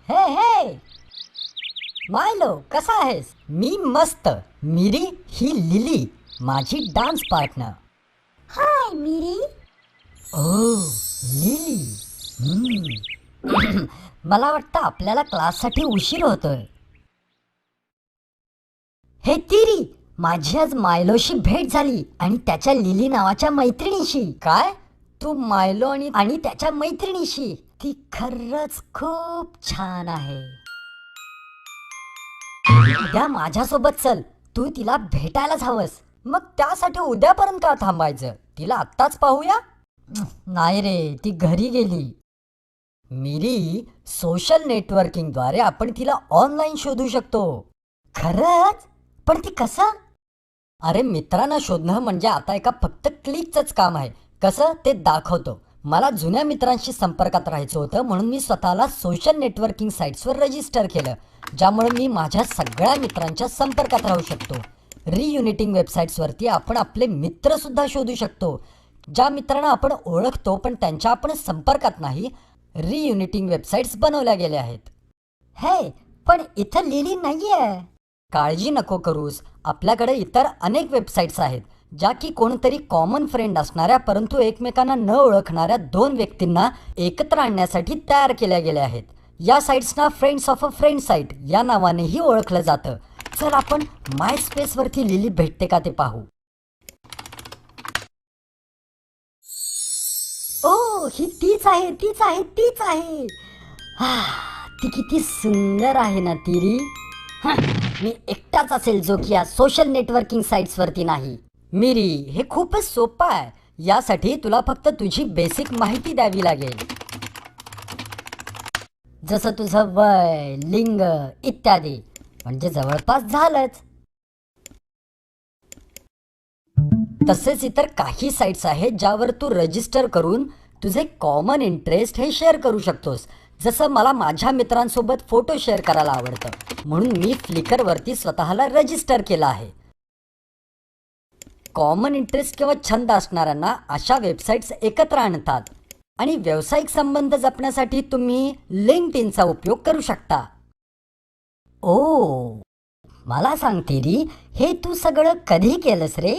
हे हे मायलो, कसा आहेस? मी मस्त. मिरी ही लिली, माझी डान्स पार्टनर. हाय मिरी. ओ लिली. मला वाटतं आपल्याला क्लाससाठी उशीर होतोय. हे तिरी, माझी आज मायलोशी भेट झाली आणि त्याच्या लिली नावाच्या मैत्रिणीशी. काय? तू मायलो आणि त्याच्या मैत्रिणीशी? ती खरंच खूप छान आहे. उद्या माझ्यासोबत चल. तू तिला भेटायलाच हवंस. मग त्यासाठी उद्यापर्यंत का थांबायचं? तिला आत्ताच पाहूया. नाही रे, ती घरी गेली. मिरी, सोशल नेटवर्किंगद्वारे आपण तिला ऑनलाईन शोधू शकतो. खरंच? पण ती कसं? अरे, मित्रांना शोधणं म्हणजे आता एका फक्त क्लिकचंच काम आहे. कसं ते दाखवतो. मला जुन्या मित्रांशी संपर्कात राहायचं होतं, म्हणून मी स्वतःला सोशल नेटवर्किंग साईट्सवर रजिस्टर केलं, ज्यामुळे मी माझ्या सगळ्या मित्रांच्या संपर्कात राहू शकतो. रियुनिटिंग वेबसाईट्सवरती आपण आपले मित्र सुद्धा शोधू शकतो. ज्या मित्रांना आपण ओळखतो पण त्यांच्या आपण संपर्कात नाही, रियुनिटिंग वेबसाईट्स बनवल्या गेल्या आहेत. हे, पण इथं लिली नाहीये. काळजी नको करूस. आपल्याकडे इतर अनेक वेबसाईट्स आहेत, ज्या की कोणतरी कॉमन फ्रेंड असणाऱ्या परंतु एकमेकांना न ओळखणाऱ्या दोन व्यक्तींना एकत्र आणण्यासाठी तयार केल्या गेल्या आहेत. या साईट्सना friends of a friend site या नावानेही ओळखलं जातं. चल आपण माय स्पेसवरती लिली भेटते का ते पाहू. ओ, ही तीच आहे, तीच आहे, तीच आहे. ती किती सुंदर आहे ना तिरी. मी एकटाच असेल जो की या सोशल नेटवर्किंग साईट्सवरती नाही. मिरी, हे खूपच सोपं आहे. यासाठी तुला फक्त तुझी बेसिक माहिती द्यावी लागेल, जसं तुझं वय, लिंग इत्यादी. म्हणजे जवळपास झालंच. तसेच इतर काही साईट्स आहेत ज्यावर तू रजिस्टर करून तुझे कॉमन इंटरेस्ट हे शेअर करू शकतोस. जसं मला माझ्या मित्रांसोबत फोटो शेअर करायला आवडतं, म्हणून मी फ्लिकरवरती स्वतःला रजिस्टर केलं आहे. कॉमन इंटरेस्ट किंवा छंद असणाऱ्यांना अशा वेबसाईट्स एकत्र आणतात आणि व्यावसायिक संबंध जपण्यासाठी तुम्ही लिंक्डइनचा उपयोग करू शकता. ओ, मला सांग तिरी, हे तू सगळं कधी केलंस रे?